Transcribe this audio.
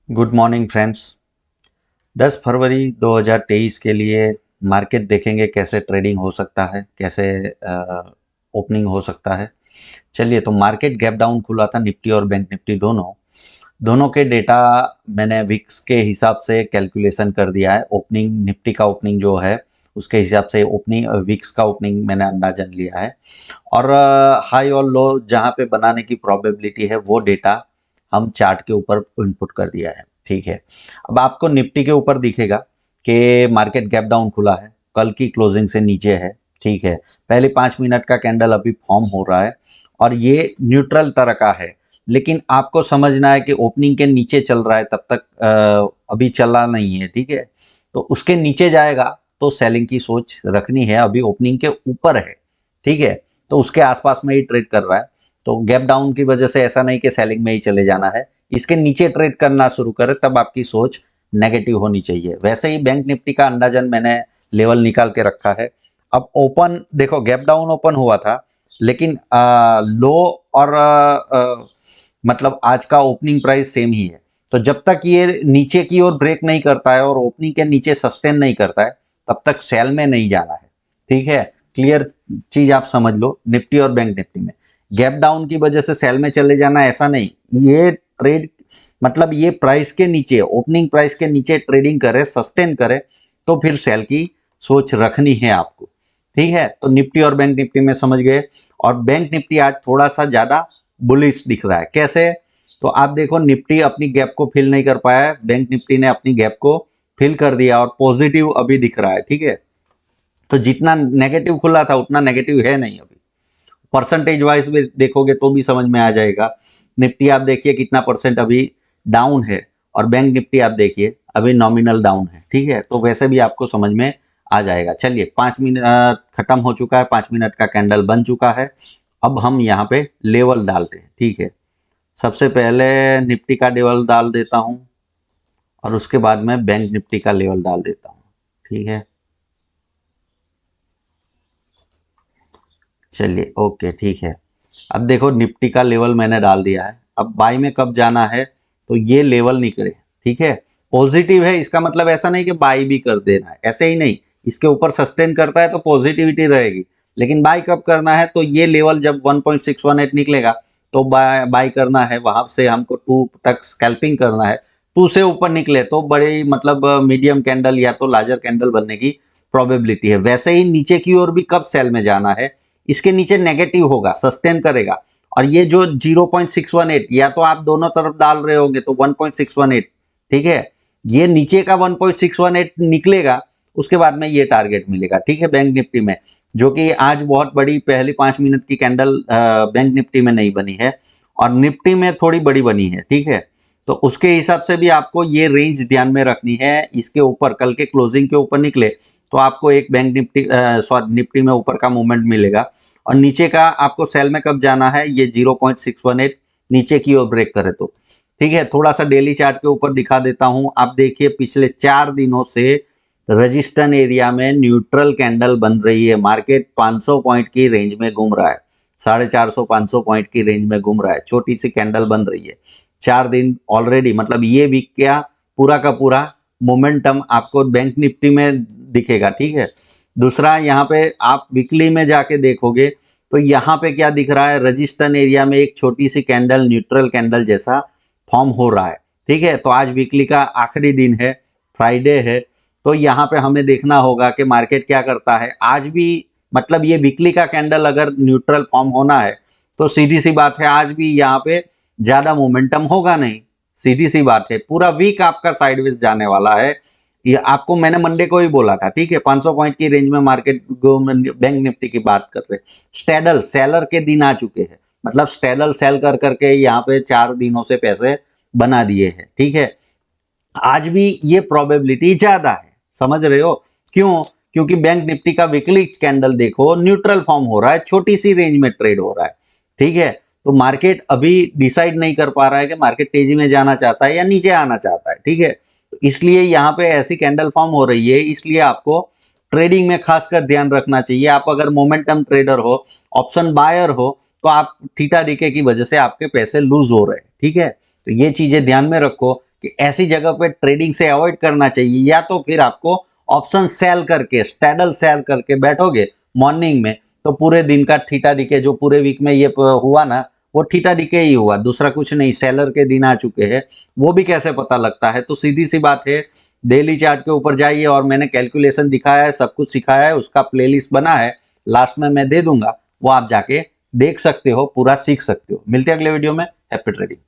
Good morning friends. 10 फरवरी 2023 के लिए market देखेंगे कैसे ट्रेडिंग हो सकता है, कैसे ओपनिंग हो सकता है। चलिए, तो मार्केट गैप डाउन खुला था, निफ्टी और बैंक निफ्टी दोनों दोनों के डेटा मैंने विक्स के हिसाब से कैलकुलेशन कर दिया है। ओपनिंग निफ्टी का ओपनिंग जो है उसके हिसाब से ओपनिंग विक्स का ओपनिंग मैंने अंदाजन लिया है, और हाई और लो जहाँ पे बनाने की प्रोबेबिलिटी है वो डेटा हम चार्ट के ऊपर इनपुट कर दिया है। ठीक है, अब आपको निफ्टी के ऊपर दिखेगा कि मार्केट गैप डाउन खुला है, कल की क्लोजिंग से नीचे है। ठीक है, पहले 5 मिनट का कैंडल अभी फॉर्म हो रहा है और ये न्यूट्रल तरह का है, लेकिन आपको समझना है कि ओपनिंग के नीचे चल रहा है तब तक अभी चला नहीं है। ठीक है, तो उसके नीचे जाएगा तो सेलिंग की सोच रखनी है। अभी ओपनिंग के ऊपर है, ठीक है, तो उसके आसपास में ही ट्रेड कर रहा है। तो गैप डाउन की वजह से ऐसा नहीं कि सेलिंग में ही चले जाना है, इसके नीचे ट्रेड करना शुरू करे तब आपकी सोच नेगेटिव होनी चाहिए। वैसे ही बैंक निफ्टी का अंदाजन मैंने लेवल निकाल के रखा है। अब ओपन देखो, गैप डाउन ओपन हुआ था, लेकिन लो और मतलब आज का ओपनिंग प्राइस सेम ही है। तो जब तक ये नीचे की ओर ब्रेक नहीं करता है और ओपनिंग के नीचे सस्टेन नहीं करता है तब तक सेल में नहीं जाना है। ठीक है, क्लियर चीज आप समझ लो। निफ्टी और बैंक निफ्टी में गैप डाउन की वजह से सेल में चले जाना ऐसा नहीं, ये ट्रेड मतलब ये प्राइस के नीचे, ओपनिंग प्राइस के नीचे ट्रेडिंग करे, सस्टेन करे, तो फिर सेल की सोच रखनी है आपको। ठीक है, तो निफ्टी और बैंक निफ्टी में समझ गए। और बैंक निफ्टी आज थोड़ा सा ज्यादा बुलिश दिख रहा है। कैसे? तो आप देखो, निफ्टी अपनी गैप को फिल नहीं कर पाया है, बैंक निफ्टी ने अपनी गैप को फिल कर दिया और पॉजिटिव अभी दिख रहा है। ठीक है, तो जितना नेगेटिव खुला था उतना नेगेटिव है नहीं अभी। परसेंटेज वाइज भी देखोगे तो भी समझ में आ जाएगा। निफ्टी आप देखिए कितना परसेंट अभी डाउन है, और बैंक निफ्टी आप देखिए अभी नॉमिनल डाउन है। ठीक है, तो वैसे भी आपको समझ में आ जाएगा। चलिए, 5 मिनट खत्म हो चुका है, 5 मिनट का कैंडल बन चुका है। अब हम यहाँ पे लेवल डालते हैं। ठीक है, सबसे पहले निफ्टी का लेवल डाल देता हूँ और उसके बाद में बैंक निफ्टी का लेवल डाल देता हूँ। ठीक है, चलिए ओके, ठीक है। अब देखो, निफ्टी का लेवल मैंने डाल दिया है। अब बाई में कब जाना है, तो ये लेवल निकले। ठीक है, पॉजिटिव है, इसका मतलब ऐसा नहीं कि बाई भी कर देना है, ऐसे ही नहीं। इसके ऊपर सस्टेन करता है तो पॉजिटिविटी रहेगी, लेकिन बाई कब करना है, तो ये लेवल जब 1.618 निकलेगा तो बाई करना है। वहां से हमको 2 तक स्कैल्पिंग करना है। 2 से ऊपर निकले तो बड़ी मतलब मीडियम कैंडल या तो लार्जर कैंडल बनने की प्रोबेबिलिटी है। वैसे ही नीचे की ओर भी कब सेल में जाना है, इसके नीचे नेगेटिव होगा, सस्टेन करेगा। और ये जो 0.618, या तो आप दोनों तरफ डाल रहे होंगे तो 1.618, ठीक है, ये नीचे का 1.618 निकलेगा, उसके बाद में ये टारगेट मिलेगा। ठीक है, बैंक निफ्टी में, जो कि आज बहुत बड़ी पहली 5 मिनट की कैंडल बैंक निफ्टी में नहीं बनी है और निफ्टी में थोड़ी बड़ी बनी है। ठीक है, तो उसके हिसाब से भी आपको ये रेंज ध्यान में रखनी है। इसके ऊपर कल के क्लोजिंग के ऊपर निकले तो आपको एक बैंक निफ्टी सॉरी निफ्टी में ऊपर का मूवमेंट मिलेगा, और नीचे का आपको सेल में कब जाना है, ये 0.618 नीचे की ओर ब्रेक करे तो। ठीक है, थोड़ा सा डेली चार्ट के ऊपर दिखा देता हूं। आप देखिए, पिछले 4 दिनों से रजिस्टर्ड एरिया में न्यूट्रल कैंडल बन रही है। मार्केट 500 पॉइंट की रेंज में घूम रहा है, 450 500 पॉइंट की रेंज में घूम रहा है, छोटी सी कैंडल बन रही है। 4 दिन ऑलरेडी, मतलब ये वीक क्या पूरा का पूरा मोमेंटम आपको बैंक निफ्टी में दिखेगा। ठीक है, दूसरा यहाँ पे आप वीकली में जाके देखोगे तो यहाँ पे क्या दिख रहा है, रजिस्टर्ड एरिया में एक छोटी सी कैंडल, न्यूट्रल कैंडल जैसा फॉर्म हो रहा है। ठीक है, तो आज वीकली का आखिरी दिन है, फ्राइडे है, तो यहाँ पे हमें देखना होगा कि मार्केट क्या करता है। आज भी मतलब ये वीकली का कैंडल अगर न्यूट्रल फॉर्म होना है तो सीधी सी बात है, आज भी यहाँ पे ज्यादा मोमेंटम होगा नहीं। सीधी सी बात है, पूरा वीक आपका साइडवेज जाने वाला है। ये आपको मैंने मंडे को ही बोला था। ठीक है, 500 पॉइंट की रेंज में मार्केट बैंक निफ्टी की बात कर रहे हैं। स्टेडल सेलर के दिन आ चुके हैं, मतलब स्टेडल सेल कर करके यहाँ पे 4 दिनों से पैसे बना दिए हैं। ठीक है, आज भी ये प्रोबेबिलिटी ज्यादा है, समझ रहे हो क्यों? क्योंकि बैंक निफ्टी का वीकली कैंडल देखो, न्यूट्रल फॉर्म हो रहा है, छोटी सी रेंज में ट्रेड हो रहा है। ठीक है, तो मार्केट अभी डिसाइड नहीं कर पा रहा है कि मार्केट तेजी में जाना चाहता है या नीचे आना चाहता है। ठीक है, तो इसलिए यहाँ पे ऐसी कैंडल फॉर्म हो रही है, इसलिए आपको ट्रेडिंग में खासकर ध्यान रखना चाहिए। आप अगर मोमेंटम ट्रेडर हो, ऑप्शन बायर हो, तो आप थीटा डीके की वजह से आपके पैसे लूज हो रहे हैं। ठीक है, तो ये चीजें ध्यान में रखो। कि ऐसी जगह पे ट्रेडिंग से अवॉइड करना चाहिए, या तो फिर आपको ऑप्शन सेल करके, स्टैडल सेल करके बैठोगे मॉर्निंग में, तो पूरे दिन का ठीटा दिखे, जो पूरे वीक में ये हुआ ना, वो ठीटा दिखे ही हुआ, दूसरा कुछ नहीं। सेलर के दिन आ चुके हैं, वो भी कैसे पता लगता है? तो सीधी सी बात है, डेली चार्ट के ऊपर जाइए, और मैंने कैलकुलेशन दिखाया है, सब कुछ सिखाया है, उसका प्लेलिस्ट बना है, लास्ट में मैं दे दूंगा, वो आप जाके देख सकते हो, पूरा सीख सकते हो। मिलते हैं अगले वीडियो में। Happy trading.